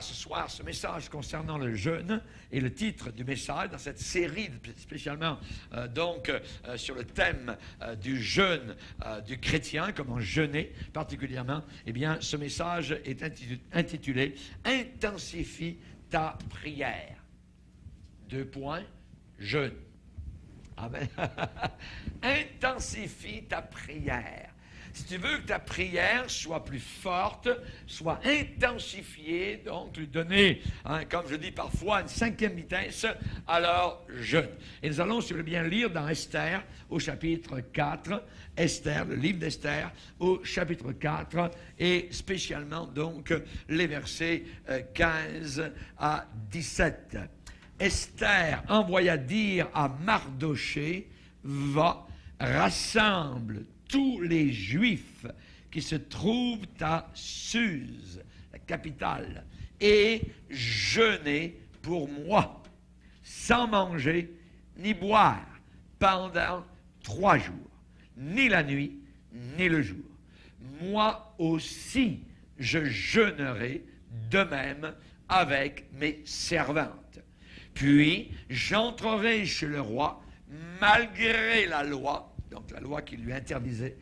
Ce soir ce message concernant le jeûne et le titre du message dans cette série spécialement sur le thème du jeûne du chrétien, comment jeûner particulièrement. Eh bien, ce message est intitulé « Intensifie ta prière ». 2 points, jeûne. Amen. Intensifie ta prière. Si tu veux que ta prière soit plus forte, soit intensifiée, donc lui donner, comme je dis parfois, une 5e vitesse, alors jeûne. Et nous allons, si vous voulez bien, lire dans Esther, au chapitre 4, Esther, le livre d'Esther, au chapitre 4, et spécialement donc les versets 15 à 17. Esther envoya dire à Mardoché, va, rassemble tous les Juifs qui se trouvent à Suse, la capitale, et jeûnez pour moi, sans manger ni boire, pendant 3 jours, ni la nuit, ni le jour. Moi aussi, je jeûnerai de même avec mes servantes. Puis, j'entrerai chez le roi, malgré la loi, donc la loi qui lui interdisait,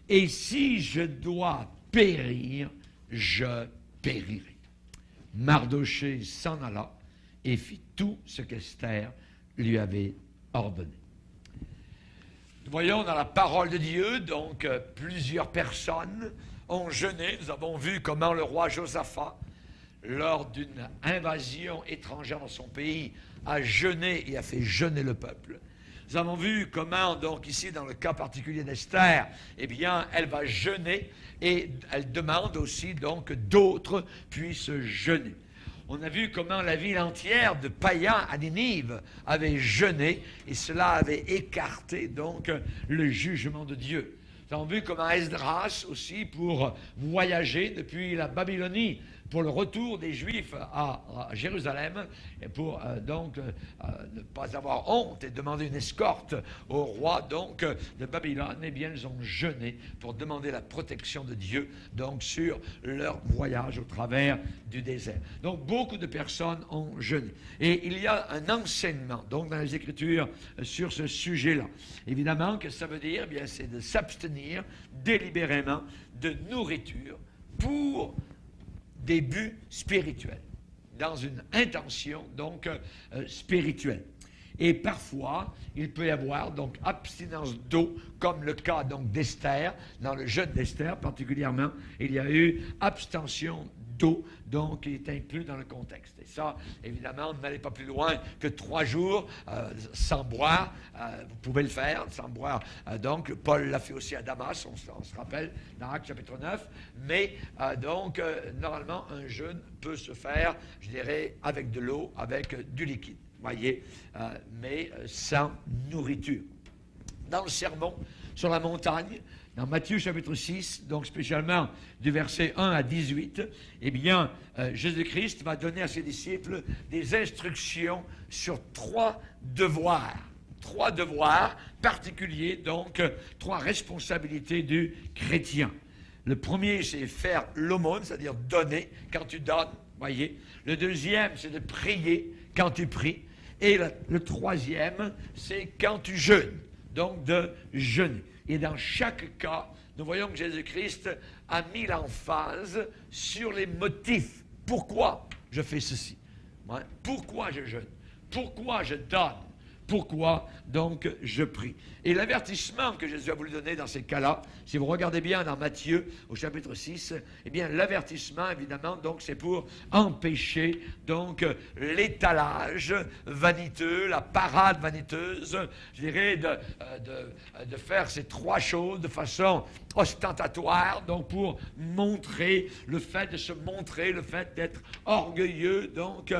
et si je dois périr, je périrai. Mardoché s'en alla et fit tout ce qu'Esther lui avait ordonné. Nous voyons dans la parole de Dieu, donc, plusieurs personnes ont jeûné. Nous avons vu comment le roi Josaphat, lors d'une invasion étrangère dans son pays, a jeûné et a fait jeûner le peuple. Nous avons vu comment, donc ici, dans le cas particulier d'Esther, eh bien, elle va jeûner et elle demande aussi, donc, d'autres puissent jeûner. On a vu comment la ville entière de païens à Ninive avait jeûné et cela avait écarté, donc, le jugement de Dieu. Nous avons vu comment Esdras aussi, pour voyager depuis la Babylonie, pour le retour des Juifs à Jérusalem, et pour ne pas avoir honte et demander une escorte au roi donc de Babylone, eh bien ils ont jeûné pour demander la protection de Dieu donc sur leur voyage au travers du désert. Donc beaucoup de personnes ont jeûné. Et il y a un enseignement donc dans les Écritures sur ce sujet-là. Évidemment que ça veut dire, eh bien, c'est de s'abstenir délibérément de nourriture pour des buts spirituels, dans une intention donc spirituelle. Et parfois, il peut y avoir donc abstinence d'eau, comme le cas donc d'Esther, dans le jeûne d'Esther particulièrement, il y a eu abstention d'eau, donc qui est inclus dans le contexte. Et ça, évidemment, n'allez pas plus loin que 3 jours sans boire. Vous pouvez le faire sans boire. Donc, Paul l'a fait aussi à Damas, on se rappelle, dans Actes chapitre 9. Mais, normalement, un jeûne peut se faire, je dirais, avec de l'eau, avec du liquide. Voyez, mais sans nourriture. Dans le sermon sur la montagne, dans Matthieu chapitre 6, donc spécialement du verset 1 à 18, eh bien, Jésus-Christ va donner à ses disciples des instructions sur 3 devoirs. 3 devoirs particuliers, donc 3 responsabilités du chrétien. Le premier, c'est faire l'aumône, c'est-à-dire donner quand tu donnes, voyez. Le deuxième, c'est de prier quand tu pries. Et le troisième, c'est quand tu jeûnes, donc de jeûner. Et dans chaque cas, nous voyons que Jésus-Christ a mis l'emphase sur les motifs. Pourquoi je fais ceci? Pourquoi je jeûne? Pourquoi je donne? Pourquoi, donc, je prie? Et l'avertissement que Jésus a voulu donner dans ces cas-là, si vous regardez bien dans Matthieu, au chapitre 6, eh bien, l'avertissement, évidemment, donc, c'est pour empêcher, donc, l'étalage vaniteux, la parade vaniteuse, je dirais, de faire ces 3 choses de façon ostentatoire, donc, pour montrer le fait de se montrer, le fait d'être orgueilleux, donc,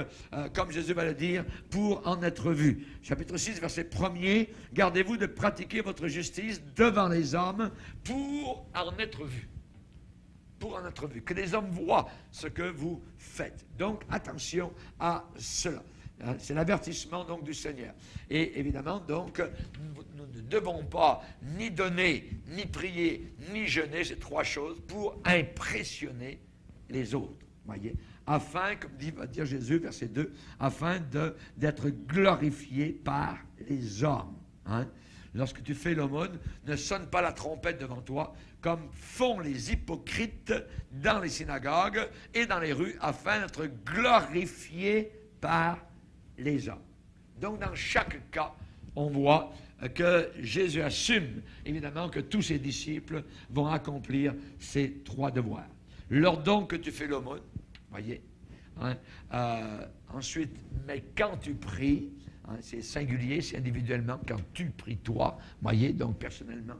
comme Jésus va le dire, pour en être vu. Chapitre 6, verset 1er, gardez-vous de pratiquer votre justice devant les hommes pour en être vu. Pour en être vu. Que les hommes voient ce que vous faites. Donc, attention à cela. C'est l'avertissement donc du Seigneur. Et évidemment, donc, nous ne devons pas ni donner, ni prier, ni jeûner, ces 3 choses, pour impressionner les autres. Voyez, afin, comme va dire Jésus, verset 2, afin d'être glorifié par les hommes. Hein? Lorsque tu fais l'aumône, ne sonne pas la trompette devant toi, comme font les hypocrites dans les synagogues et dans les rues, afin d'être glorifié par les hommes. Donc, dans chaque cas, on voit que Jésus assume, évidemment, que tous ses disciples vont accomplir ces 3 devoirs. Lors donc que tu fais l'aumône, voyez, hein, ensuite, mais quand tu pries, hein, c'est singulier, c'est individuellement, quand tu pries toi, voyez, donc personnellement.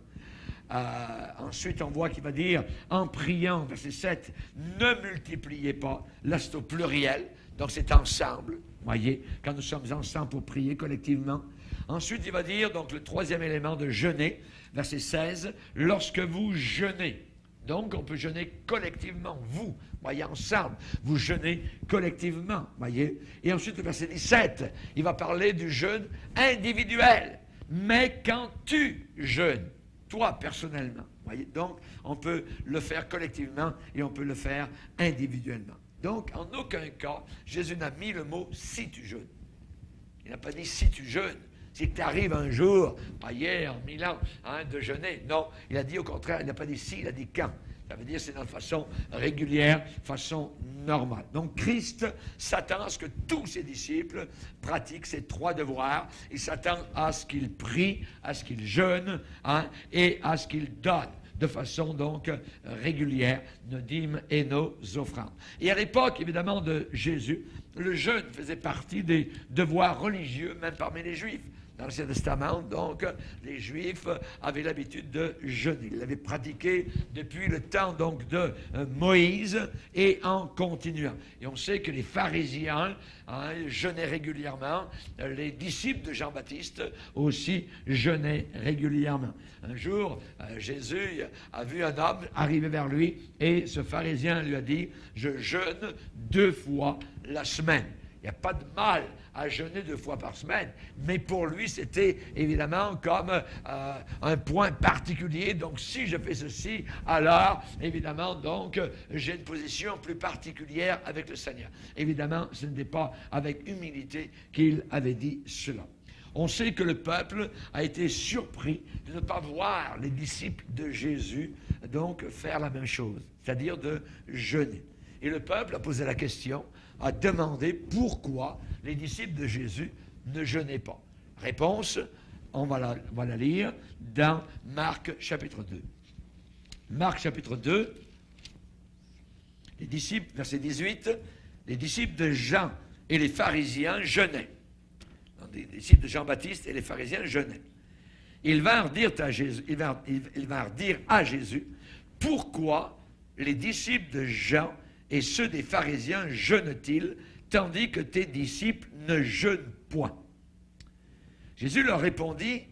Ensuite, on voit qu'il va dire, en priant, verset 7, ne multipliez pas, là c'est au pluriel, donc c'est ensemble, voyez, quand nous sommes ensemble pour prier collectivement. Ensuite, il va dire, donc le 3e élément de jeûner, verset 16, lorsque vous jeûnez. Donc, on peut jeûner collectivement, vous, voyez, ensemble, vous jeûnez collectivement, voyez. Et ensuite, le verset 17, il va parler du jeûne individuel. Mais quand tu jeûnes, toi, personnellement, voyez, donc, on peut le faire collectivement et on peut le faire individuellement. Donc, en aucun cas, Jésus n'a mis le mot « si tu jeûnes ». Il n'a pas dit « si tu jeûnes ». Si tu arrives un jour, pas hier, en 1000 ans, hein, de jeûner. Non, il a dit au contraire, il n'a pas dit si, il a dit quand. Ça veut dire c'est de façon régulière, façon normale. Donc Christ s'attend à ce que tous ses disciples pratiquent ces 3 devoirs. Il s'attend à ce qu'ils prient, à ce qu'ils jeûnent, hein, et à ce qu'ils donnent de façon donc régulière nos dîmes et nos offrandes. Et à l'époque, évidemment, de Jésus, le jeûne faisait partie des devoirs religieux, même parmi les Juifs. Dans l'Ancien Testament, donc, les Juifs avaient l'habitude de jeûner. Ils l'avaient pratiqué depuis le temps donc de Moïse et en continuant. Et on sait que les pharisiens jeûnaient régulièrement. Les disciples de Jean-Baptiste aussi jeûnaient régulièrement. Un jour, Jésus a vu un homme arriver vers lui et ce pharisien lui a dit « Je jeûne 2 fois la semaine ». Il n'y a pas de mal à jeûner 2 fois par semaine, mais pour lui, c'était évidemment comme un point particulier. Donc, si je fais ceci, alors, évidemment, donc, j'ai une position plus particulière avec le Seigneur. Évidemment, ce n'était pas avec humilité qu'il avait dit cela. On sait que le peuple a été surpris de ne pas voir les disciples de Jésus donc faire la même chose, c'est-à-dire de jeûner. Et le peuple a posé la question, a demandé pourquoi les disciples de Jésus ne jeûnaient pas. Réponse, on va la lire dans Marc chapitre 2. Marc chapitre 2, les disciples, verset 18, les disciples de Jean et les pharisiens jeûnaient. Donc, les disciples de Jean-Baptiste et les pharisiens jeûnaient. Ils vinrent dire à Jésus, pourquoi les disciples de Jean et ceux des pharisiens jeûnent-ils, tandis que tes disciples ne jeûnent point? Jésus leur répondit,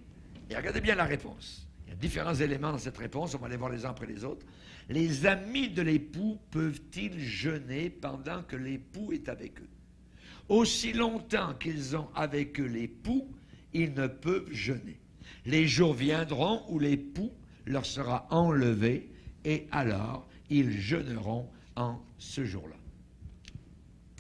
et regardez bien la réponse. Il y a différents éléments dans cette réponse, on va les voir les uns après les autres. Les amis de l'époux peuvent-ils jeûner pendant que l'époux est avec eux? Aussi longtemps qu'ils ont avec eux l'époux, ils ne peuvent jeûner. Les jours viendront où l'époux leur sera enlevé, et alors ils jeûneront en ce jour-là.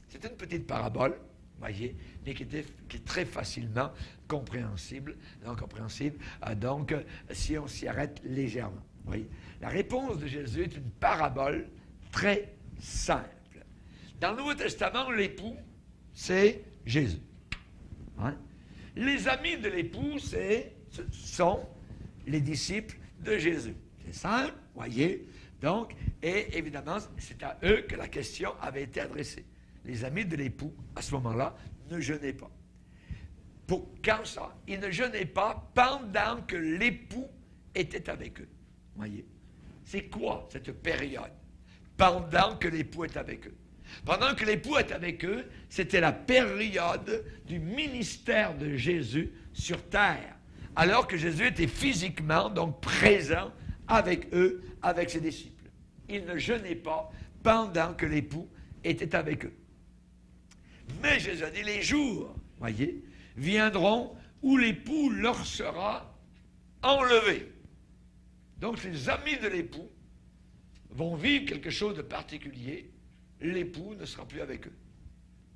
C'est une petite parabole, voyez, mais qui est très facilement compréhensible, donc si on s'y arrête légèrement. Voyez. La réponse de Jésus est une parabole très simple. Dans le Nouveau Testament, l'époux, c'est Jésus. Hein? Les amis de l'époux, ce sont les disciples de Jésus. C'est simple, voyez. Donc, et évidemment, c'est à eux que la question avait été adressée. Les amis de l'époux, à ce moment-là, ne jeûnaient pas. Pour quand ça? Ils ne jeûnaient pas pendant que l'époux était avec eux. Voyez? C'est quoi cette période? Pendant que l'époux est avec eux. Pendant que l'époux est avec eux, c'était la période du ministère de Jésus sur terre. Alors que Jésus était physiquement, donc présent avec eux, avec ses disciples. Ils ne jeûnaient pas pendant que l'époux était avec eux. Mais Jésus a dit, les jours, voyez, viendront où l'époux leur sera enlevé. Donc les amis de l'époux vont vivre quelque chose de particulier l'époux ne sera plus avec eux.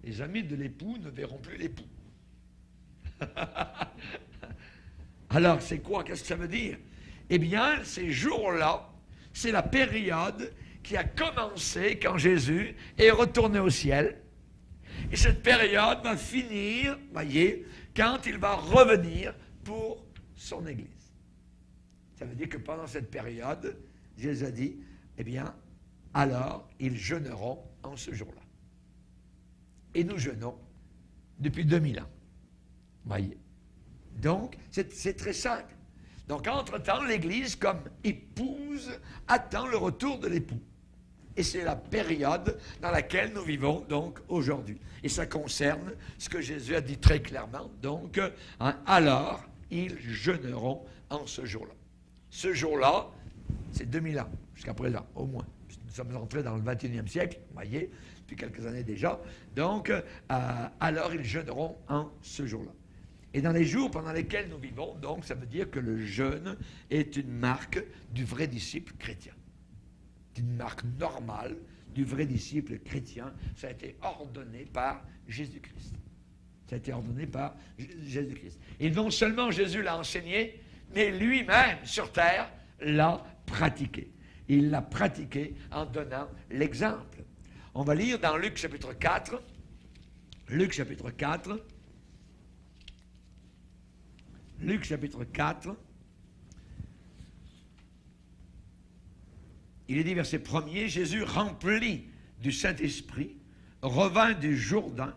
Les amis de l'époux ne verront plus l'époux. Alors, c'est quoi? Qu'est-ce que ça veut dire? Eh bien, ces jours-là, c'est la période qui a commencé quand Jésus est retourné au ciel. Et cette période va finir, voyez, quand il va revenir pour son Église. Ça veut dire que pendant cette période, Jésus a dit, eh bien, alors ils jeûneront en ce jour-là. Et nous jeûnons depuis 2000 ans. Voyez. Donc, c'est très simple. Donc, entre-temps, l'Église, comme épouse, attend le retour de l'époux. Et c'est la période dans laquelle nous vivons, donc, aujourd'hui. Et ça concerne ce que Jésus a dit très clairement. Donc, alors, ils jeûneront en ce jour-là. Ce jour-là, c'est 2000 ans, jusqu'à présent, au moins. Nous sommes entrés dans le 21e siècle, vous voyez, depuis quelques années déjà. Donc, alors, ils jeûneront en ce jour-là. Et dans les jours pendant lesquels nous vivons, donc, ça veut dire que le jeûne est une marque du vrai disciple chrétien. C'est une marque normale du vrai disciple chrétien. Ça a été ordonné par Jésus-Christ. Ça a été ordonné par Jésus-Christ. Et non seulement Jésus l'a enseigné, mais lui-même, sur terre, l'a pratiqué. Il l'a pratiqué en donnant l'exemple. On va lire dans Luc chapitre 4. Luc chapitre 4. Luc chapitre 4, il est dit verset 1er, Jésus rempli du Saint-Esprit, revint du Jourdain,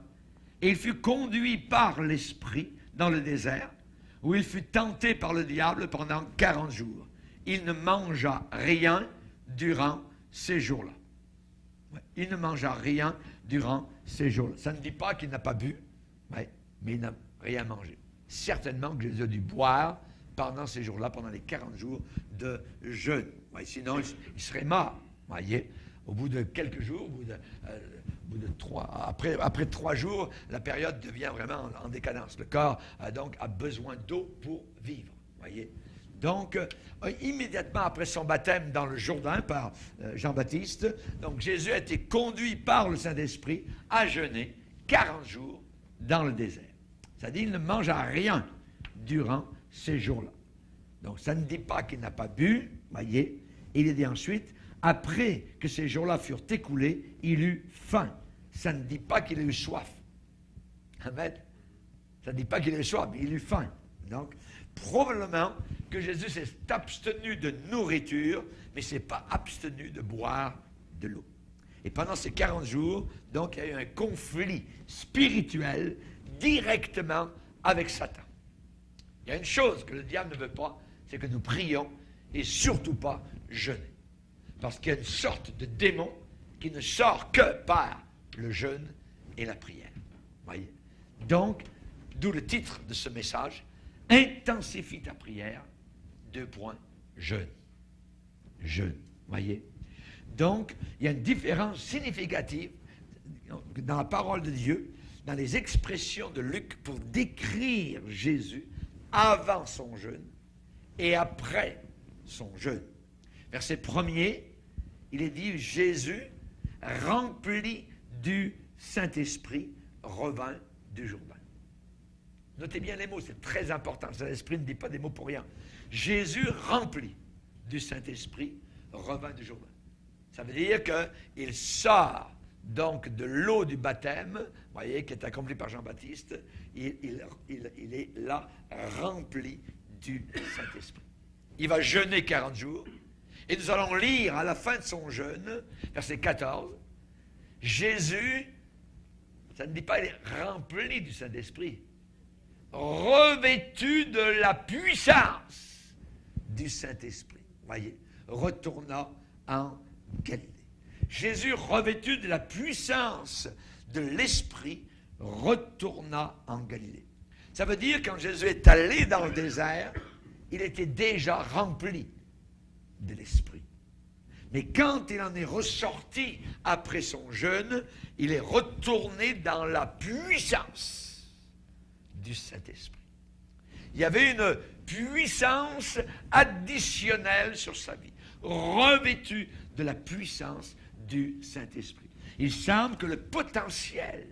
et il fut conduit par l'Esprit dans le désert, où il fut tenté par le diable pendant 40 jours. Il ne mangea rien durant ces jours-là. Ouais, il ne mangea rien durant ces jours-là. Ça ne dit pas qu'il n'a pas bu, ouais, mais il n'a rien mangé. Certainement que Jésus a dû boire pendant ces jours-là, pendant les 40 jours de jeûne. Ouais, sinon, il serait mort. Voyez, au bout de quelques jours, au bout de 3, après 3 jours, la période devient vraiment en décadence. Le corps donc a besoin d'eau pour vivre. Voyez. Donc, immédiatement après son baptême dans le Jourdain par Jean-Baptiste, donc Jésus a été conduit par le Saint-Esprit à jeûner 40 jours dans le désert. C'est-à-dire qu'il ne mangea rien durant ces jours-là. Donc, ça ne dit pas qu'il n'a pas bu, voyez. Il est dit ensuite, après que ces jours-là furent écoulés, il eut faim. Ça ne dit pas qu'il a eu soif. Amen. Ça ne dit pas qu'il a eu soif, mais il eut faim. Donc, probablement que Jésus s'est abstenu de nourriture, mais ne s'est pas abstenu de boire de l'eau. Et pendant ces 40 jours, donc, il y a eu un conflit spirituel directement avec Satan. Il y a une chose que le diable ne veut pas, c'est que nous prions et surtout pas jeûner. Parce qu'il y a une sorte de démon qui ne sort que par le jeûne et la prière. Voyez? Donc, d'où le titre de ce message, intensifie ta prière, : jeûne. Jeûne. Voyez? Donc, il y a une différence significative dans la parole de Dieu, dans les expressions de Luc pour décrire Jésus avant son jeûne et après son jeûne. Verset 1er, il est dit, Jésus, rempli du Saint-Esprit, revint du Jourdain. Notez bien les mots, c'est très important. Le Saint-Esprit ne dit pas des mots pour rien. Jésus, rempli du Saint-Esprit, revint du Jourdain. Ça veut dire qu'il sort donc de l'eau du baptême, voyez, qui est accompli par Jean-Baptiste, il est là rempli du Saint-Esprit. Il va jeûner 40 jours, et nous allons lire à la fin de son jeûne, verset 14, Jésus, ça ne dit pas il est rempli du Saint-Esprit, revêtu de la puissance du Saint-Esprit. Voyez, retourna en Galilée. Jésus, revêtu de la puissance de l'Esprit, retourna en Galilée. Ça veut dire, quand Jésus est allé dans le désert, il était déjà rempli de l'Esprit. Mais quand il en est ressorti après son jeûne, il est retourné dans la puissance du Saint-Esprit. Il y avait une puissance additionnelle sur sa vie, revêtue de la puissance du Saint-Esprit. il semble que le potentiel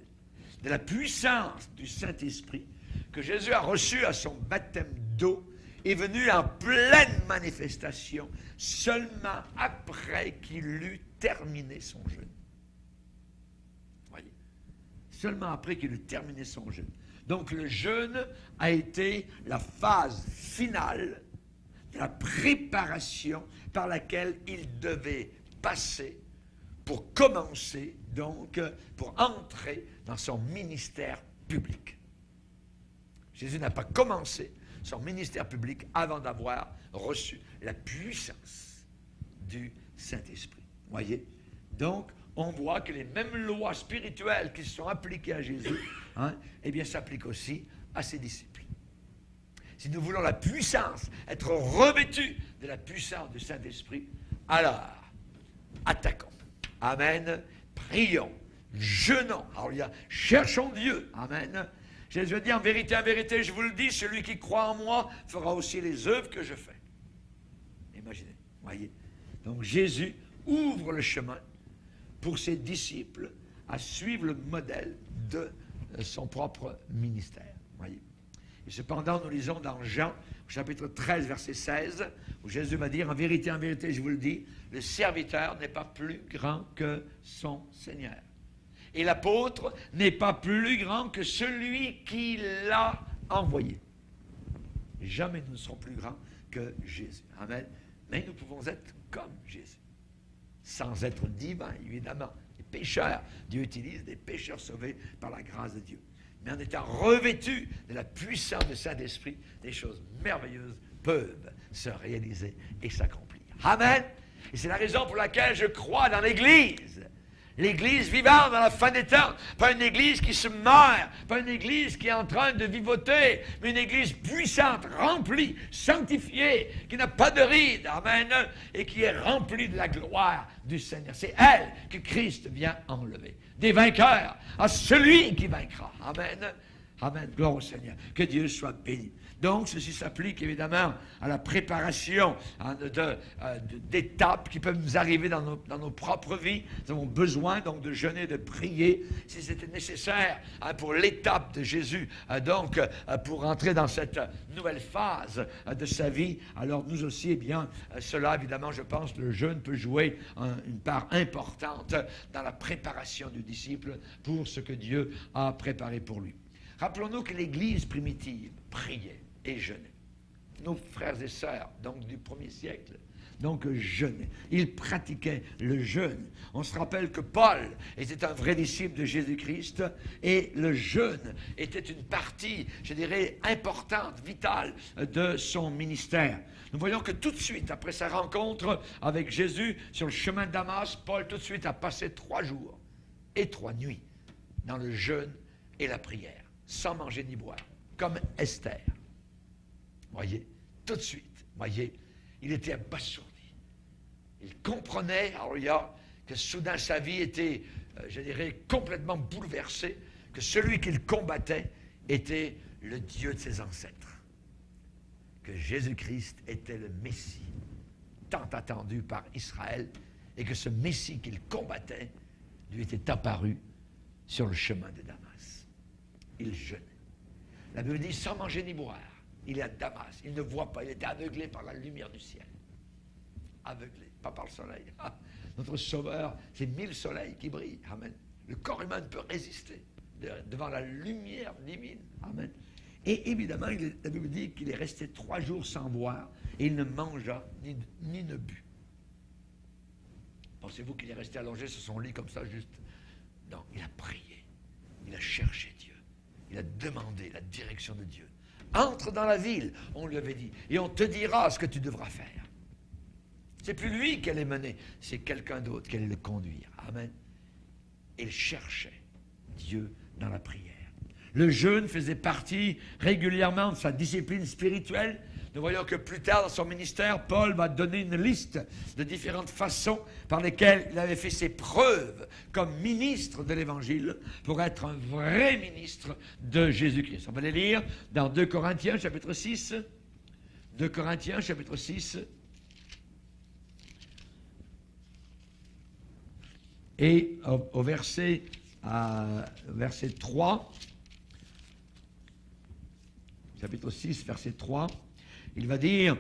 de la puissance du Saint-Esprit que Jésus a reçu à son baptême d'eau est venu en pleine manifestation seulement après qu'il eut terminé son jeûne. Voyez, seulement après qu'il eut terminé son jeûne. Donc le jeûne a été la phase finale de la préparation par laquelle il devait passer pour commencer, donc, pour entrer dans son ministère public. Jésus n'a pas commencé son ministère public avant d'avoir reçu la puissance du Saint-Esprit. Voyez? Donc, on voit que les mêmes lois spirituelles qui sont appliquées à Jésus, eh bien, s'appliquent aussi à ses disciples. Si nous voulons la puissance, être revêtus de la puissance du Saint-Esprit, alors, attaquons. Amen. Prions. Jeûnons. Alors, cherchons Dieu. Amen. Jésus dit, en vérité, je vous le dis, celui qui croit en moi fera aussi les œuvres que je fais. Imaginez, voyez. Donc Jésus ouvre le chemin pour ses disciples à suivre le modèle de son propre ministère. Voyez. Et cependant, nous lisons dans Jean, au chapitre 13, verset 16, où Jésus va dire, en vérité, je vous le dis, le serviteur n'est pas plus grand que son Seigneur. Et l'apôtre n'est pas plus grand que celui qui l'a envoyé. Jamais nous ne serons plus grands que Jésus. Amen. Mais nous pouvons être comme Jésus. Sans être divins, évidemment. Les pécheurs, Dieu utilise des pécheurs sauvés par la grâce de Dieu. Mais en étant revêtus de la puissance du Saint-Esprit, des choses merveilleuses peuvent se réaliser et s'accomplir. Amen. Et c'est la raison pour laquelle je crois dans l'Église. L'Église vivante dans la fin des temps, pas une Église qui se meurt, pas une Église qui est en train de vivoter, mais une Église puissante, remplie, sanctifiée, qui n'a pas de rides, amen, et qui est remplie de la gloire du Seigneur. C'est elle que Christ vient enlever. Des vainqueurs à celui qui vaincra. Amen. Amen. Gloire au Seigneur. Que Dieu soit béni. Donc, ceci s'applique évidemment à la préparation d'étapes qui peuvent nous arriver dans nos propres vies. Nous avons besoin donc de jeûner, de prier, si c'était nécessaire, pour l'étape de Jésus, pour entrer dans cette nouvelle phase de sa vie. Alors nous aussi, eh bien, cela, évidemment, je pense, le jeûne peut jouer une part importante dans la préparation du disciple pour ce que Dieu a préparé pour lui. Rappelons-nous que l'Église primitive priait et jeûnait. Nos frères et sœurs, donc du 1er siècle, donc jeûnaient. Ils pratiquaient le jeûne. On se rappelle que Paul était un vrai disciple de Jésus-Christ et le jeûne était une partie, je dirais, importante, vitale de son ministère. Nous voyons que tout de suite, après sa rencontre avec Jésus sur le chemin de Damas, Paul tout de suite a passé 3 jours et 3 nuits dans le jeûne et la prière, sans manger ni boire, comme Esther. Voyez, tout de suite, voyez, il était abasourdi. Il comprenait, alors que soudain sa vie était, je dirais, complètement bouleversée, que celui qu'il combattait était le Dieu de ses ancêtres, que Jésus-Christ était le Messie, tant attendu par Israël, et que ce Messie qu'il combattait lui était apparu sur le chemin de Damas. Il jeûnait. La Bible dit, sans manger ni boire. Il est à Damas, il ne voit pas, il était aveuglé par la lumière du ciel. Aveuglé, pas par le soleil. Ah, notre Sauveur, c'est 1000 soleils qui brillent. Amen. Le corps humain ne peut résister devant la lumière divine. Amen. Et évidemment, la Bible dit qu'il est resté 3 jours sans boire et il ne mangea ni ne but. Pensez-vous qu'il est resté allongé sur son lit comme ça juste? Non, il a prié, il a cherché Dieu, il a demandé la direction de Dieu. Entre dans la ville, on lui avait dit, et on te dira ce que tu devras faire. C'est plus lui qui allait mener, c'est quelqu'un d'autre qui allait le conduire. Amen. Il cherchait Dieu dans la prière. Le jeûne faisait partie régulièrement de sa discipline spirituelle. Nous voyons que plus tard dans son ministère, Paul va donner une liste de différentes façons par lesquelles il avait fait ses preuves comme ministre de l'Évangile pour être un vrai ministre de Jésus-Christ. On va les lire dans 2 Corinthiens chapitre 6. 2 Corinthiens chapitre 6. Et au verset 3, chapitre 6, verset 3, il va dire,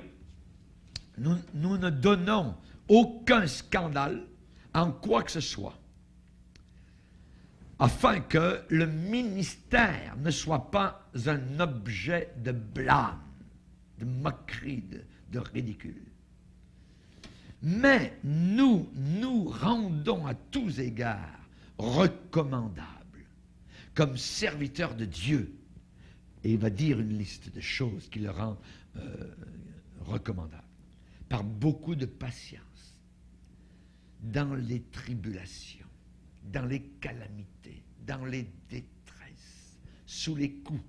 nous ne donnons aucun scandale en quoi que ce soit, afin que le ministère ne soit pas un objet de blâme, de moquerie, de ridicule. Mais nous nous rendons à tous égards recommandables comme serviteurs de Dieu. Et il va dire une liste de choses qui le rend recommandable. Par beaucoup de patience, dans les tribulations, dans les calamités, dans les détresses, sous les coups,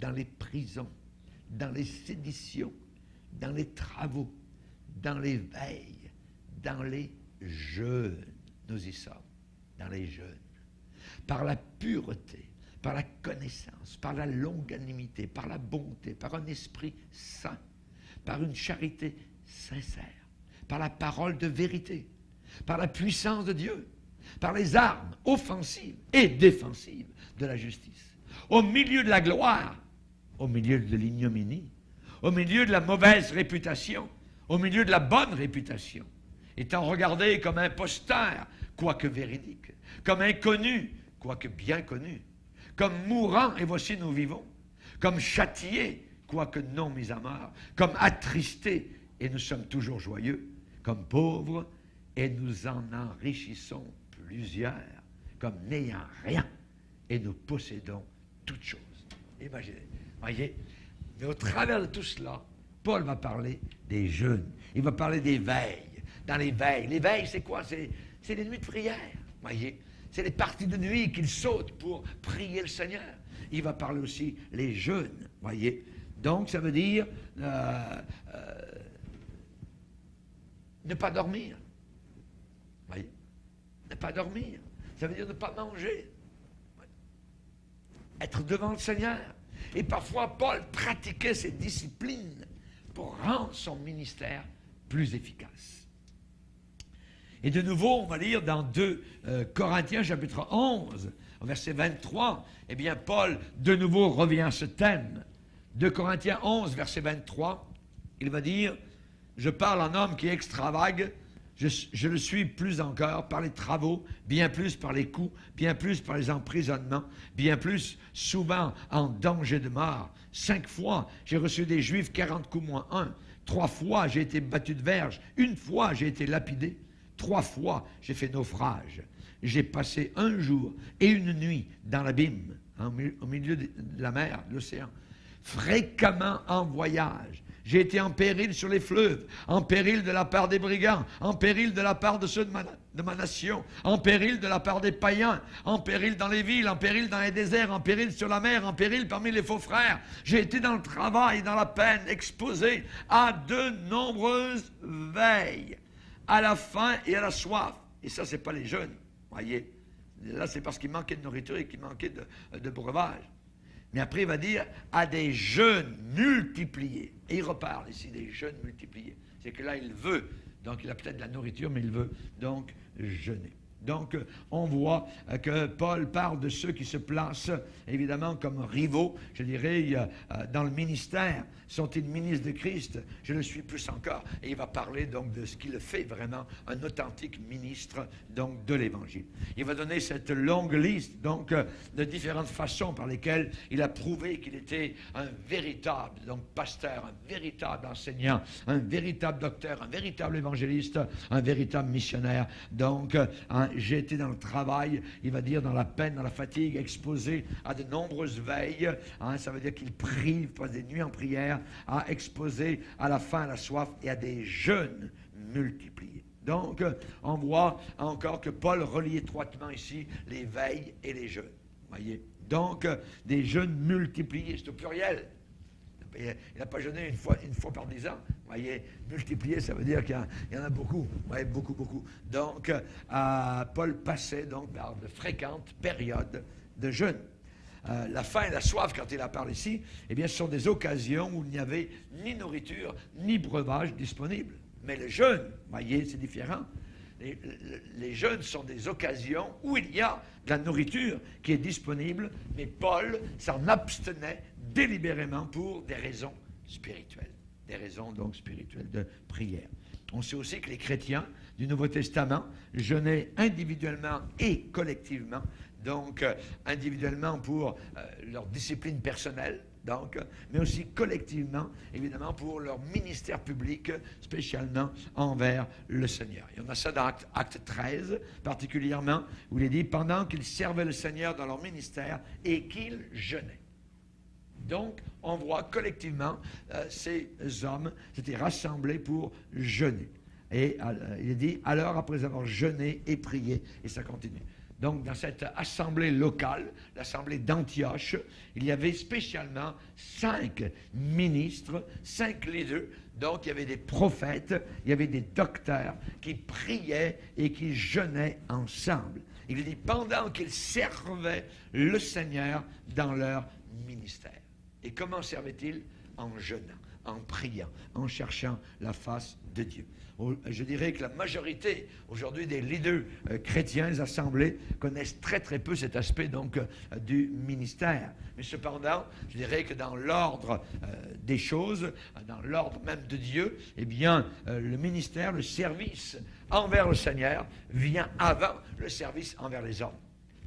dans les prisons, dans les séditions, dans les travaux, dans les veilles, dans les jeûnes. Nous y sommes, dans les jeûnes. Par la pureté, par la connaissance, par la longanimité, par la bonté, par un esprit saint, par une charité sincère, par la parole de vérité, par la puissance de Dieu, par les armes offensives et défensives de la justice, au milieu de la gloire, au milieu de l'ignominie, au milieu de la mauvaise réputation, au milieu de la bonne réputation, étant regardé comme imposteur, quoique véridique, comme inconnu, quoique bien connu, comme mourant, et voici nous vivons, comme châtié, quoique non mis à mort, comme attristé, et nous sommes toujours joyeux, comme pauvres, et nous en enrichissons plusieurs, comme n'ayant rien, et nous possédons toutes choses. Imaginez, voyez, mais au travers de tout cela, Paul va parler des jeûnes, il va parler des veilles. Dans les veilles, c'est quoi? C'est les nuits de prière, voyez. C'est les parties de nuit qu'il saute pour prier le Seigneur. Il va parler aussi les jeûnes, voyez. Donc, ça veut dire ne pas dormir. Voyez? Ne pas dormir. Ça veut dire ne pas manger. Être devant le Seigneur. Et parfois, Paul pratiquait ces disciplines pour rendre son ministère plus efficace. Et de nouveau, on va lire dans 2 Corinthiens, chapitre 11, verset 23, eh bien, Paul, de nouveau, revient à ce thème. 2 Corinthiens 11, verset 23, il va dire, « Je parle en homme qui extravague, je le suis plus encore par les travaux, bien plus par les coups, bien plus par les emprisonnements, bien plus souvent en danger de mort. 5 fois, j'ai reçu des Juifs 40 coups moins 1. 3 fois, j'ai été battu de verge. 1 fois, j'ai été lapidé. 3 fois, j'ai fait naufrage. J'ai passé 1 jour et 1 nuit dans l'abîme, au milieu de la mer, de l'océan, fréquemment en voyage. J'ai été en péril sur les fleuves, en péril de la part des brigands, en péril de la part de ceux de ma nation, en péril de la part des païens, en péril dans les villes, en péril dans les déserts, en péril sur la mer, en péril parmi les faux frères. J'ai été dans le travail, dans la peine, exposé à de nombreuses veilles, à la faim et à la soif. Et ça, c'est pas les jeûnes, voyez. Là, c'est parce qu'il manquait de nourriture et qu'il manquait de breuvage. Mais après, il va dire à des jeûnes multipliés. Et il reparle ici des jeûnes multipliés. C'est que là, il veut, donc il a peut-être de la nourriture, mais il veut donc jeûner. Donc, on voit que Paul parle de ceux qui se placent, évidemment, comme rivaux, je dirais, dans le ministère. Sont-ils ministres de Christ? Je le suis plus encore. Et il va parler donc de ce qui le fait vraiment un authentique ministre donc de l'Évangile. Il va donner cette longue liste donc de différentes façons par lesquelles il a prouvé qu'il était un véritable donc pasteur, un véritable enseignant, un véritable docteur, un véritable évangéliste, un véritable missionnaire. Donc, j'ai été dans le travail, il va dire dans la peine, dans la fatigue, exposé à de nombreuses veilles. Ça veut dire qu'il prie, il passe des nuits en prière, à exposer à la faim, à la soif et à des jeûnes multipliés. Donc, on voit encore que Paul relie étroitement ici les veilles et les jeûnes. Voyez? Donc, des jeûnes multipliés, c'est au pluriel. Il n'a pas jeûné une fois par 10 ans. Voyez, multiplié, ça veut dire qu'il y en a beaucoup. Voyez, beaucoup, beaucoup. Donc, Paul passait donc par de fréquentes périodes de jeûne. La faim et la soif, quand il en parle ici, eh bien, ce sont des occasions où il n'y avait ni nourriture, ni breuvage disponible. Mais le jeûne, voyez, c'est différent. les jeûnes sont des occasions où il y a de la nourriture qui est disponible, mais Paul s'en abstenait délibérément pour des raisons spirituelles, des raisons donc spirituelles de prière. On sait aussi que les chrétiens du Nouveau Testament jeûnaient individuellement et collectivement, donc individuellement pour leur discipline personnelle, donc, mais aussi collectivement, évidemment, pour leur ministère public, spécialement envers le Seigneur. Et on a ça dans Acte 13, particulièrement, où il est dit « Pendant qu'ils servaient le Seigneur dans leur ministère et qu'ils jeûnaient ». Donc, on voit collectivement ces hommes s'étaient rassemblés pour jeûner. Et il est dit « Alors, après avoir jeûné et prié », et ça continue. Donc, dans cette assemblée locale, l'assemblée d'Antioche, il y avait spécialement 5 ministres, 5 leaders. Donc, il y avait des prophètes, il y avait des docteurs qui priaient et qui jeûnaient ensemble. Il dit, pendant qu'ils servaient le Seigneur dans leur ministère. Et comment servaient-ils? En jeûnant, en priant, en cherchant la face de Dieu. Je dirais que la majorité aujourd'hui des leaders chrétiens, les assemblées, connaissent très très peu cet aspect donc du ministère. Mais cependant, je dirais que dans l'ordre des choses, dans l'ordre même de Dieu, eh bien, le ministère, le service envers le Seigneur vient avant le service envers les hommes.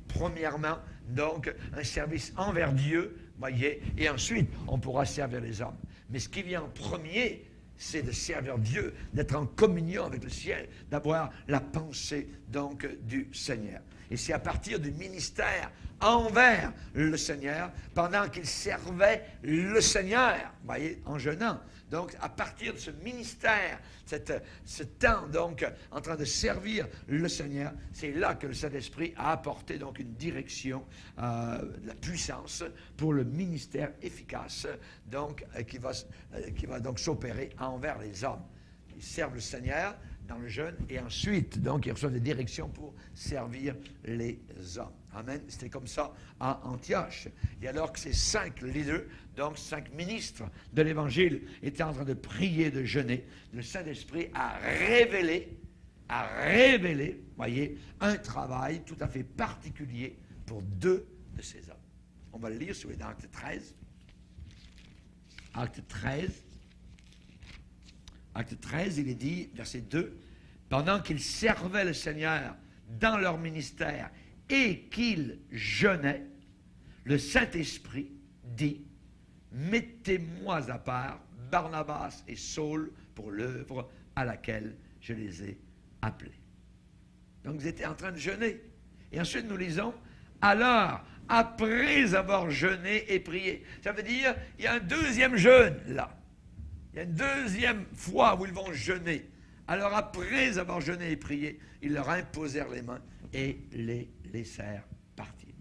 Premièrement, donc, un service envers Dieu, voyez, et ensuite, on pourra servir les hommes. Mais ce qui vient en premier, c'est de servir Dieu, d'être en communion avec le ciel, d'avoir la pensée donc du Seigneur. Et c'est à partir du ministère envers le Seigneur, pendant qu'il servait le Seigneur, vous voyez, en jeûnant. Donc, à partir de ce ministère, ce temps, donc, en train de servir le Seigneur, c'est là que le Saint-Esprit a apporté, donc, une direction, de la puissance pour le ministère efficace, donc, qui va donc s'opérer envers les hommes. Ils servent le Seigneur dans le jeûne, et ensuite, donc, ils reçoivent des directions pour servir les hommes. Amen. C'était comme ça à Antioche. Et alors que ces 5 leaders, donc 5 ministres de l'Évangile, étaient en train de prier, de jeûner, le Saint-Esprit a révélé, voyez, un travail tout à fait particulier pour 2 de ces hommes. On va le lire, si vous voulez, dans Acte 13. Acte 13. Acte 13, il est dit, verset 2, « Pendant qu'ils servaient le Seigneur dans leur ministère et qu'ils jeûnaient, le Saint-Esprit dit, « Mettez-moi à part Barnabas et Saul pour l'œuvre à laquelle je les ai appelés. » Donc, ils étaient en train de jeûner. Et ensuite, nous lisons, « Alors, après avoir jeûné et prié. » Ça veut dire, il y a un deuxième jeûne, là. Il y a une deuxième fois où ils vont jeûner. Alors après avoir jeûné et prié, ils leur imposèrent les mains et les laissèrent partir.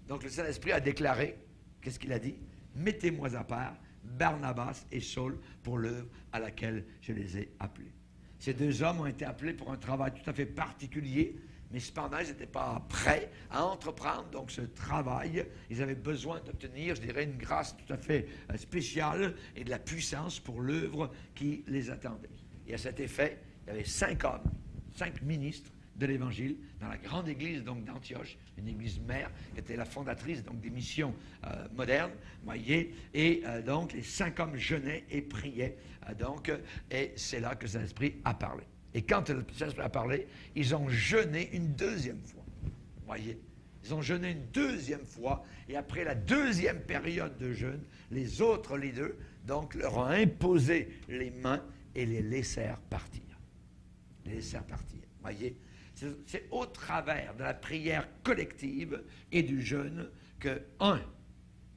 Donc le Saint-Esprit a déclaré, qu'est-ce qu'il a dit? Mettez-moi à part Barnabas et Saul pour l'œuvre à laquelle je les ai appelés. Ces 2 hommes ont été appelés pour un travail tout à fait particulier, mais cependant, ils n'étaient pas prêts à entreprendre donc ce travail. Ils avaient besoin d'obtenir, je dirais, une grâce tout à fait spéciale et de la puissance pour l'œuvre qui les attendait. Et à cet effet, il y avait 5 hommes, 5 ministres de l'Évangile dans la grande église donc d'Antioche, une église mère qui était la fondatrice donc des missions modernes, voyez, et donc les 5 hommes jeûnaient et priaient, et c'est là que Saint-Esprit a parlé. Et quand le Saint-Esprit a parlé, ils ont jeûné une deuxième fois. Vous voyez? Ils ont jeûné une deuxième fois. Et après la deuxième période de jeûne, les autres leaders, donc, leur ont imposé les mains et les laissèrent partir. Les laissèrent partir. Vous voyez? C'est au travers de la prière collective et du jeûne que,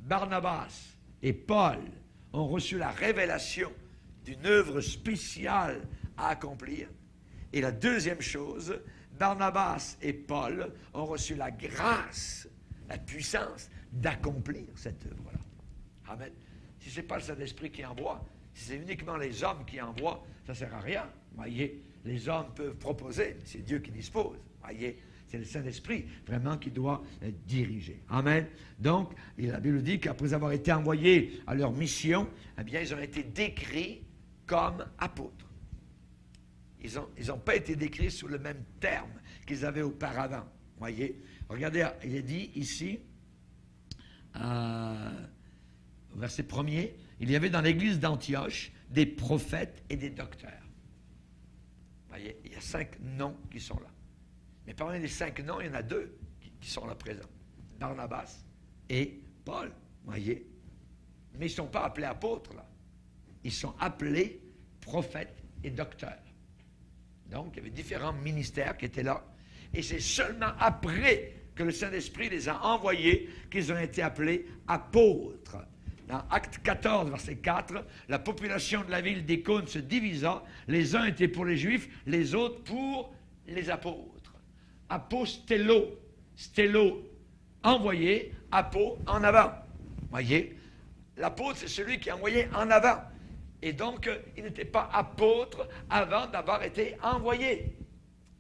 Barnabas et Paul ont reçu la révélation d'une œuvre spéciale à accomplir. Et la deuxième chose, Barnabas et Paul ont reçu la grâce, la puissance d'accomplir cette œuvre-là. Amen. Si ce n'est pas le Saint-Esprit qui envoie, si c'est uniquement les hommes qui envoient, ça ne sert à rien. Voyez, les hommes peuvent proposer, c'est Dieu qui dispose. Voyez, c'est le Saint-Esprit vraiment qui doit diriger. Amen. Donc, la Bible dit qu'après avoir été envoyés à leur mission, eh bien, ils ont été décrits comme apôtres. Ils n'ont pas été décrits sous le même terme qu'ils avaient auparavant. Voyez, regardez, il est dit ici, verset 1er, il y avait dans l'église d'Antioche des prophètes et des docteurs. Voyez, il y a 5 noms qui sont là. Mais parmi les 5 noms, il y en a 2 qui sont là présents. Barnabas et Paul. Voyez. Mais ils ne sont pas appelés apôtres, là. Ils sont appelés prophètes et docteurs. Donc, il y avait différents ministères qui étaient là. Et c'est seulement après que le Saint-Esprit les a envoyés qu'ils ont été appelés apôtres. Dans Acte 14, verset 4, la population de la ville d'Icône se divisa. Les uns étaient pour les Juifs, les autres pour les apôtres. Apostello, stello, envoyé, apo, en avant. Voyez, l'apôtre, c'est celui qui est envoyé en avant. Et donc, ils n'étaient pas apôtres avant d'avoir été envoyés.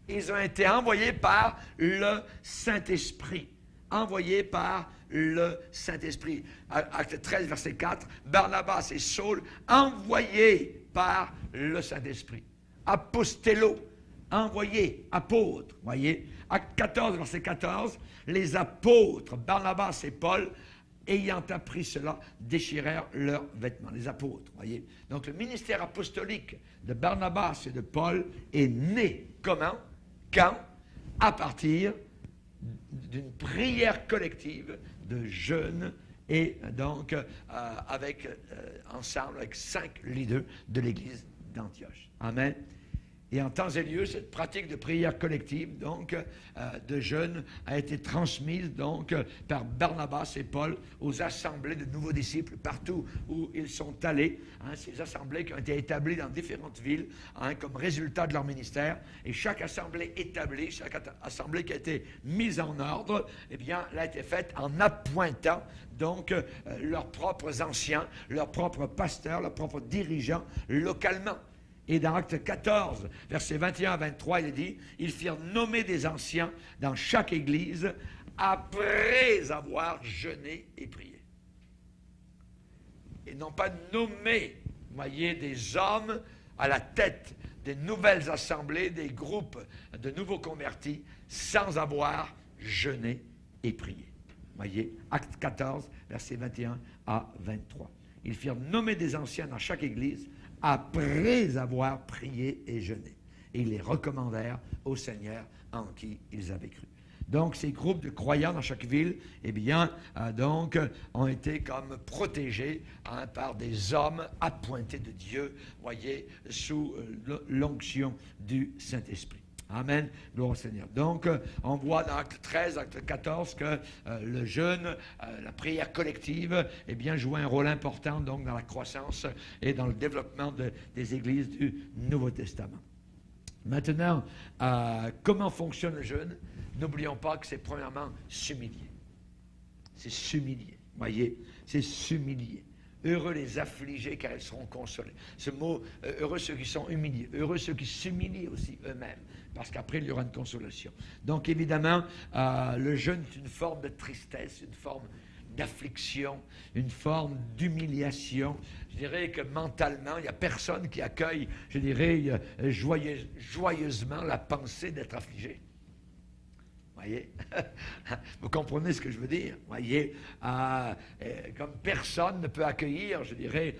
Ils ont été envoyés par le Saint-Esprit. Envoyés par le Saint-Esprit. Acte 13, verset 4, Barnabas et Saul, envoyés par le Saint-Esprit. Apostello, envoyés, apôtres. Voyez, Acte 14, verset 14, les apôtres, Barnabas et Paul, ayant appris cela, déchirèrent leurs vêtements, les apôtres, voyez. Donc le ministère apostolique de Barnabas et de Paul est né comment? Quand? À partir d'une prière collective de jeûne et donc ensemble avec 5 leaders de l'église d'Antioche. Amen. Et en temps et lieu, cette pratique de prière collective, donc, de jeûne, a été transmise, donc, par Barnabas et Paul aux assemblées de nouveaux disciples, partout où ils sont allés. Hein, ces assemblées qui ont été établies dans différentes villes, hein, comme résultat de leur ministère. Et chaque assemblée établie, chaque assemblée qui a été mise en ordre, eh bien, elle a été faite en appointant, donc, leurs propres anciens, leurs propres pasteurs, leurs propres dirigeants, localement. Et dans Acte 14, versets 21 à 23, il est dit, ils firent nommer des anciens dans chaque église après avoir jeûné et prié. Et non pas nommer, voyez, des hommes à la tête des nouvelles assemblées, des groupes de nouveaux convertis, sans avoir jeûné et prié. Voyez, Acte 14, versets 21 à 23. Ils firent nommer des anciens dans chaque église après avoir prié et jeûné. Et ils les recommandèrent au Seigneur en qui ils avaient cru. Donc, ces groupes de croyants dans chaque ville, eh bien, donc, ont été comme protégés hein, par des hommes appointés de Dieu, voyez, sous l'onction du Saint-Esprit. Amen. Gloire au Seigneur. Donc, on voit dans Acte 13, Acte 14 que le jeûne, la prière collective, eh bien, joue un rôle important donc dans la croissance et dans le développement des églises du Nouveau Testament. Maintenant, comment fonctionne le jeûne? N'oublions pas que c'est premièrement s'humilier. C'est s'humilier. Voyez, c'est s'humilier. Heureux les affligés, car ils seront consolés. Ce mot, heureux ceux qui sont humiliés. Heureux ceux qui s'humilient aussi eux-mêmes, parce qu'après, il y aura une consolation. Donc, évidemment, le jeûne est une forme de tristesse, une forme d'affliction, une forme d'humiliation. Je dirais que mentalement, il n'y a personne qui accueille, je dirais, joyeusement la pensée d'être affligé. Voyez, vous comprenez ce que je veux dire? Voyez, comme personne ne peut accueillir, je dirais,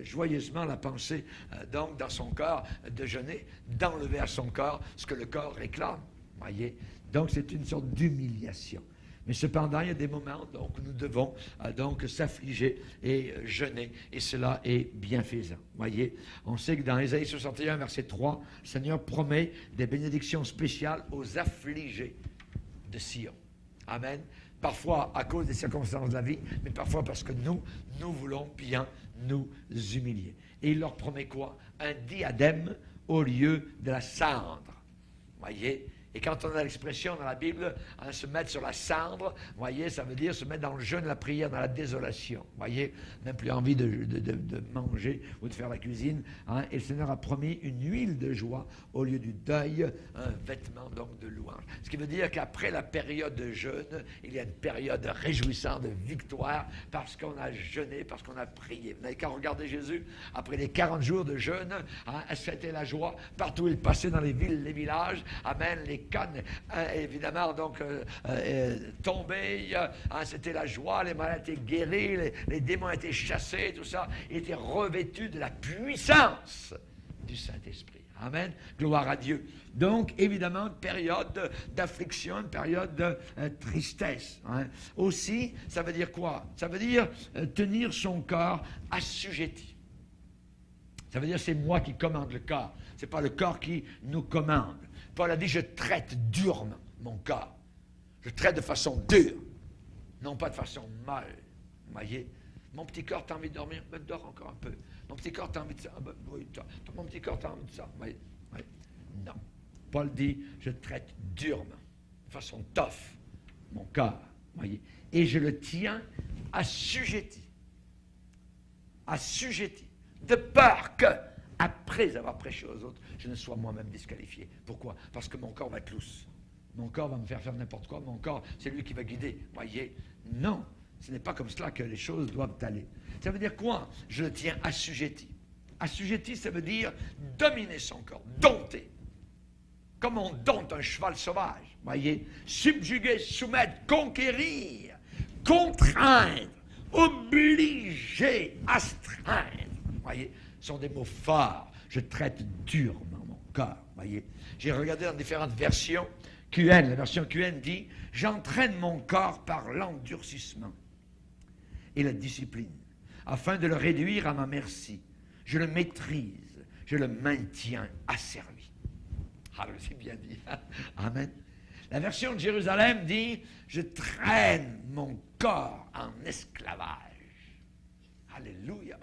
joyeusement la pensée, donc dans son corps, de jeûner, d'enlever à son corps ce que le corps réclame. Voyez, donc c'est une sorte d'humiliation. Mais cependant, il y a des moments donc, où nous devons donc s'affliger et jeûner, et cela est bienfaisant. Voyez, on sait que dans Ésaïe 61, verset 3, le Seigneur promet des bénédictions spéciales aux affligés de Sion. Amen. Parfois à cause des circonstances de la vie, mais parfois parce que nous voulons bien nous humilier. Et il leur promet quoi? Un diadème au lieu de la cendre. Voyez, Et quand on a l'expression dans la Bible, se mettre sur la cendre, vous voyez, ça veut dire se mettre dans le jeûne, la prière, dans la désolation. Vous voyez, même plus envie de manger ou de faire la cuisine. Et le Seigneur a promis une huile de joie au lieu du deuil, un vêtement donc de louange. Ce qui veut dire qu'après la période de jeûne, il y a une période réjouissante de victoire parce qu'on a jeûné, parce qu'on a prié. Vous n'avez qu'à regarder Jésus, après les 40 jours de jeûne, c'était la joie. Partout il passait dans les villes, les villages, amen, les cannes, évidemment, donc, tombées, c'était la joie, les malades étaient guéris, les démons étaient chassés, tout ça. Il était revêtu de la puissance du Saint-Esprit. Amen. Gloire à Dieu. Donc, évidemment, une période d'affliction, une période de tristesse. Aussi, ça veut dire quoi? Ça veut dire tenir son corps assujetti. Ça veut dire c'est moi qui commande le corps. Ce n'est pas le corps qui nous commande. Paul a dit, je traite durement mon corps. Je traite de façon dure, non pas de façon molle. Vous voyez? Mon petit corps, t'as envie de dormir? Ben, dors encore un peu. Mon petit corps, t'as envie de ça? Ben, oui, mon petit corps, t'as envie de ça? Oui. Non. Paul dit, je traite durement, de façon tough, mon corps. Voyez? Et je le tiens assujetti. Assujetti. De peur que, après avoir prêché aux autres, je ne sois moi-même disqualifié. Pourquoi? Parce que mon corps va être lousse. Mon corps va me faire n'importe quoi. Mon corps, c'est lui qui va guider. Voyez? Non. Ce n'est pas comme cela que les choses doivent aller. Ça veut dire quoi? Je le tiens assujetti. Assujetti, ça veut dire dominer son corps, dompter. Comme on dompte un cheval sauvage. Voyez? Subjuguer, soumettre, conquérir, contraindre, obliger, astreindre. Voyez? Ce sont des mots forts. Je traite durement mon corps. Voyez? J'ai regardé dans différentes versions. QN, la version QN dit « J'entraîne mon corps par l'endurcissement et la discipline, afin de le réduire à ma merci. Je le maîtrise, je le maintiens asservi. » Ah, c'est bien dit. Amen. La version de Jérusalem dit « Je traîne mon corps en esclavage. » Alléluia.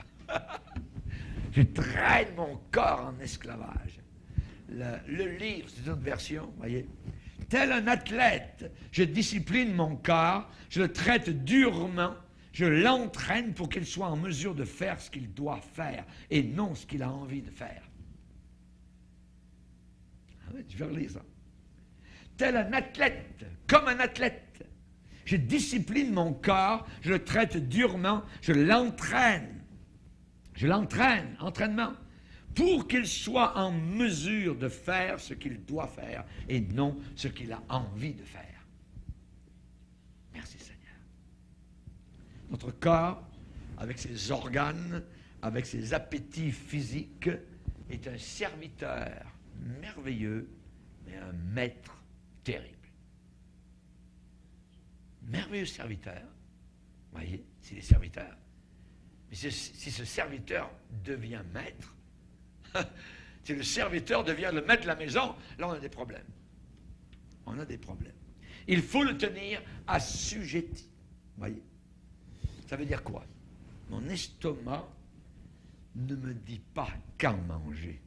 Je traîne mon corps en esclavage. Le livre, c'est une autre version, vous voyez. Tel un athlète, je discipline mon corps, je le traite durement, je l'entraîne pour qu'il soit en mesure de faire ce qu'il doit faire et non ce qu'il a envie de faire. Ah oui, je vais relire ça. Tel un athlète, comme un athlète, je discipline mon corps, je le traite durement, je l'entraîne. Je l'entraîne, entraînement, pour qu'il soit en mesure de faire ce qu'il doit faire et non ce qu'il a envie de faire. Merci Seigneur. Notre corps, avec ses organes, avec ses appétits physiques, est un serviteur merveilleux, mais un maître terrible. Merveilleux serviteur, vous voyez, c'est des serviteurs. Mais si ce serviteur devient maître, si le serviteur devient le maître de la maison, là on a des problèmes. On a des problèmes. Il faut le tenir assujetti. Voyez? Ça veut dire quoi? Mon estomac ne me dit pas quand manger,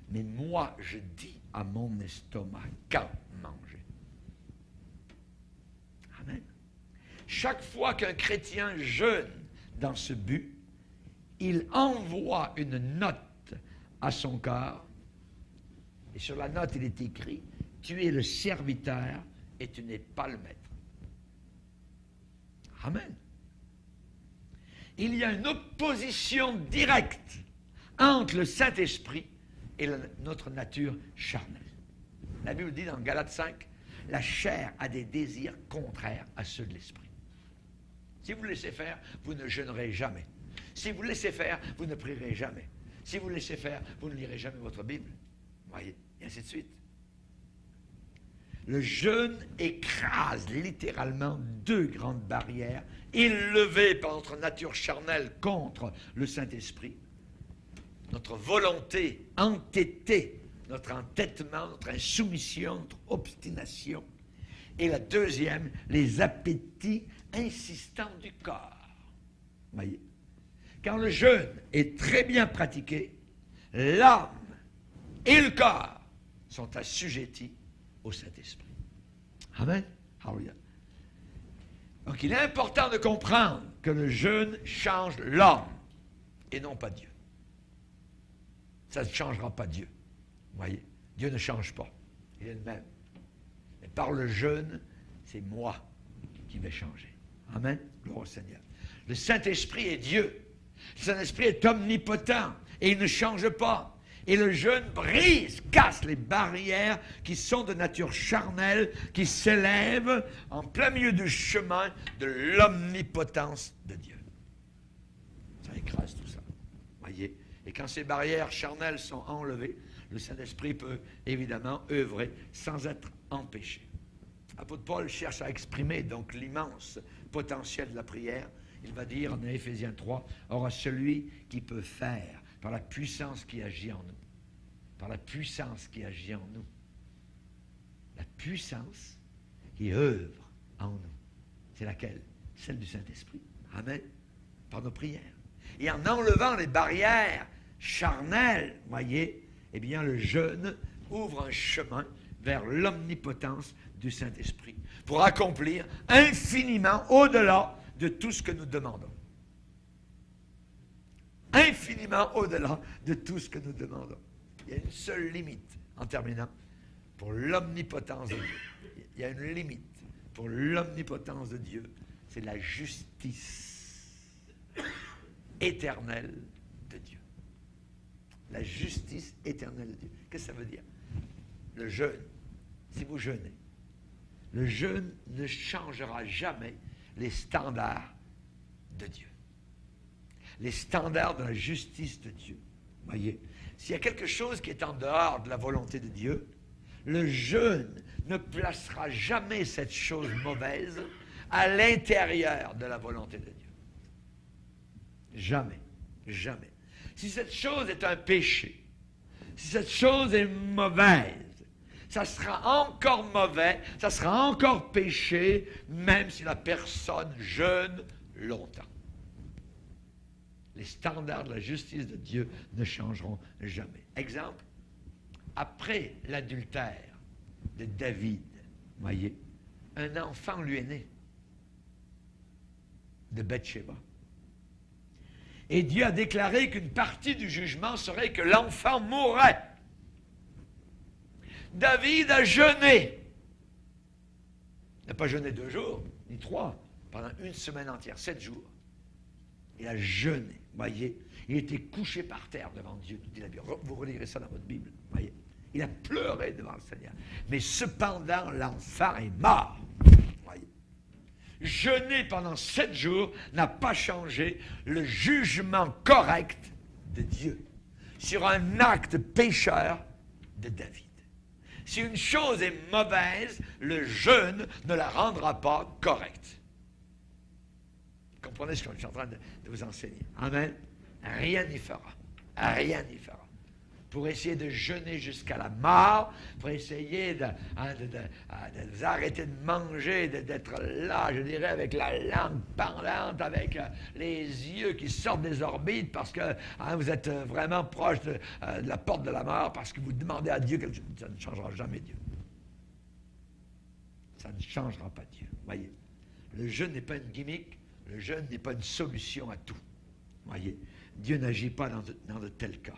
mais moi je dis à mon estomac quand manger. Amen. Chaque fois qu'un chrétien jeûne dans ce but, il envoie une note à son corps, et sur la note il est écrit « Tu es le serviteur et tu n'es pas le maître ». Amen. Il y a une opposition directe entre le Saint-Esprit et notre nature charnelle. La Bible dit dans Galates 5, « La chair a des désirs contraires à ceux de l'Esprit ». Si vous laissez faire, vous ne jeûnerez jamais. Si vous laissez faire, vous ne prierez jamais. Si vous laissez faire, vous ne lirez jamais votre Bible. Voyez, et ainsi de suite. Le jeûne écrase littéralement deux grandes barrières élevées par notre nature charnelle contre le Saint-Esprit. Notre volonté entêtée, notre entêtement, notre insoumission, notre obstination. Et la deuxième, les appétits insistants du corps. Voyez. Quand le jeûne est très bien pratiqué, l'âme et le corps sont assujettis au Saint-Esprit. Amen. Alléluia. Donc, il est important de comprendre que le jeûne change l'homme et non pas Dieu. Ça ne changera pas Dieu. Vous voyez? Dieu ne change pas. Il est le même. Mais par le jeûne, c'est moi qui vais changer. Amen. Gloire au Seigneur. Le Saint-Esprit est Dieu. Le Saint-Esprit est omnipotent et il ne change pas. Et le jeûne brise, casse les barrières qui sont de nature charnelle, qui s'élèvent en plein milieu du chemin de l'omnipotence de Dieu. Ça écrase tout ça. Voyez? Et quand ces barrières charnelles sont enlevées, le Saint-Esprit peut évidemment œuvrer sans être empêché. L'apôtre Paul cherche à exprimer donc l'immense potentiel de la prière. Il va dire en Éphésiens 3, « Or à celui qui peut faire par la puissance qui agit en nous. » Par la puissance qui agit en nous. La puissance qui œuvre en nous. C'est laquelle? Celle du Saint-Esprit. Amen. Par nos prières. Et en enlevant les barrières charnelles, voyez, eh bien le jeûne ouvre un chemin vers l'omnipotence du Saint-Esprit pour accomplir infiniment au-delà de tout ce que nous demandons. Infiniment au-delà de tout ce que nous demandons. Il y a une seule limite, en terminant, pour l'omnipotence de Dieu. Il y a une limite pour l'omnipotence de Dieu. C'est la justice éternelle de Dieu. La justice éternelle de Dieu. Qu'est-ce que ça veut dire? Le jeûne, si vous jeûnez, le jeûne ne changera jamais les standards de Dieu. Les standards de la justice de Dieu. Voyez, s'il y a quelque chose qui est en dehors de la volonté de Dieu, le jeûne ne placera jamais cette chose mauvaise à l'intérieur de la volonté de Dieu. Jamais, jamais. Si cette chose est un péché, si cette chose est mauvaise, ça sera encore mauvais, ça sera encore péché, même si la personne jeûne longtemps. Les standards de la justice de Dieu ne changeront jamais. Exemple, après l'adultère de David, voyez, un enfant lui est né de Bathsheba. Et Dieu a déclaré qu'une partie du jugement serait que l'enfant mourrait. David a jeûné. Il n'a pas jeûné 2 jours, ni 3, pendant une semaine entière, 7 jours. Il a jeûné, voyez. Il était couché par terre devant Dieu, dit la Bible. Vous relirez ça dans votre Bible, voyez. Il a pleuré devant le Seigneur. Mais cependant, l'enfant est mort, voyez. Jeûner pendant 7 jours n'a pas changé le jugement correct de Dieu sur un acte pécheur de David. Si une chose est mauvaise, le jeûne ne la rendra pas correcte. Vous comprenez ce que je suis en train de vous enseigner? Amen. Rien n'y fera. Rien n'y fera. Pour essayer de jeûner jusqu'à la mort, pour essayer de vous arrêter de manger, d'être là, je dirais, avec la langue parlante, avec les yeux qui sortent des orbites, parce que vous êtes vraiment proche de la porte de la mort, parce que vous demandez à Dieu quelque chose. Ça ne changera jamais Dieu. Ça ne changera pas Dieu. Voyez, le jeûne n'est pas une gimmick, le jeûne n'est pas une solution à tout. Voyez, Dieu n'agit pas dans de tels cas.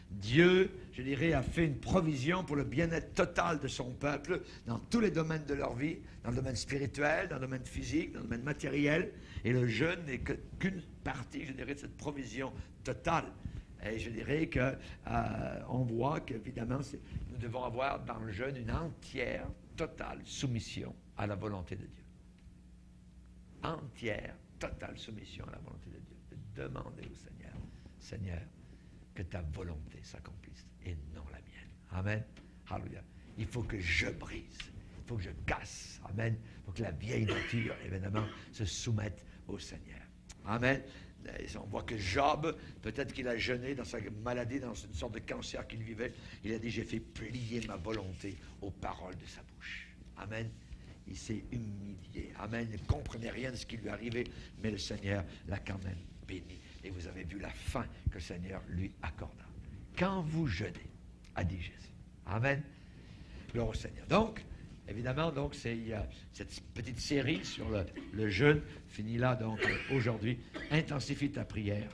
Dieu, je dirais, a fait une provision pour le bien-être total de son peuple dans tous les domaines de leur vie, dans le domaine spirituel, dans le domaine physique, dans le domaine matériel. Et le jeûne n'est qu'une partie, je dirais, de cette provision totale. Et je dirais qu'on voit qu'évidemment, nous devons avoir dans le jeûne une entière, totale soumission à la volonté de Dieu. Entière, totale soumission à la volonté de Dieu. De demander au Seigneur, Seigneur, que ta volonté s'accomplisse et non la mienne. Amen. Alléluia. Il faut que je brise. Il faut que je casse. Amen. Il faut que la vieille nature, évidemment, se soumette au Seigneur. Amen. Et on voit que Job, peut-être qu'il a jeûné dans sa maladie, dans une sorte de cancer qu'il vivait. Il a dit, j'ai fait plier ma volonté aux paroles de sa bouche. Amen. Il s'est humilié. Amen. Il ne comprenait rien de ce qui lui arrivait, mais le Seigneur l'a quand même béni. Et vous avez vu la fin que le Seigneur lui accorda. Quand vous jeûnez, a dit Jésus. Amen. Gloire au Seigneur. Donc, évidemment, donc, il y a cette petite série sur le jeûne finit là, donc, aujourd'hui. Intensifie ta prière.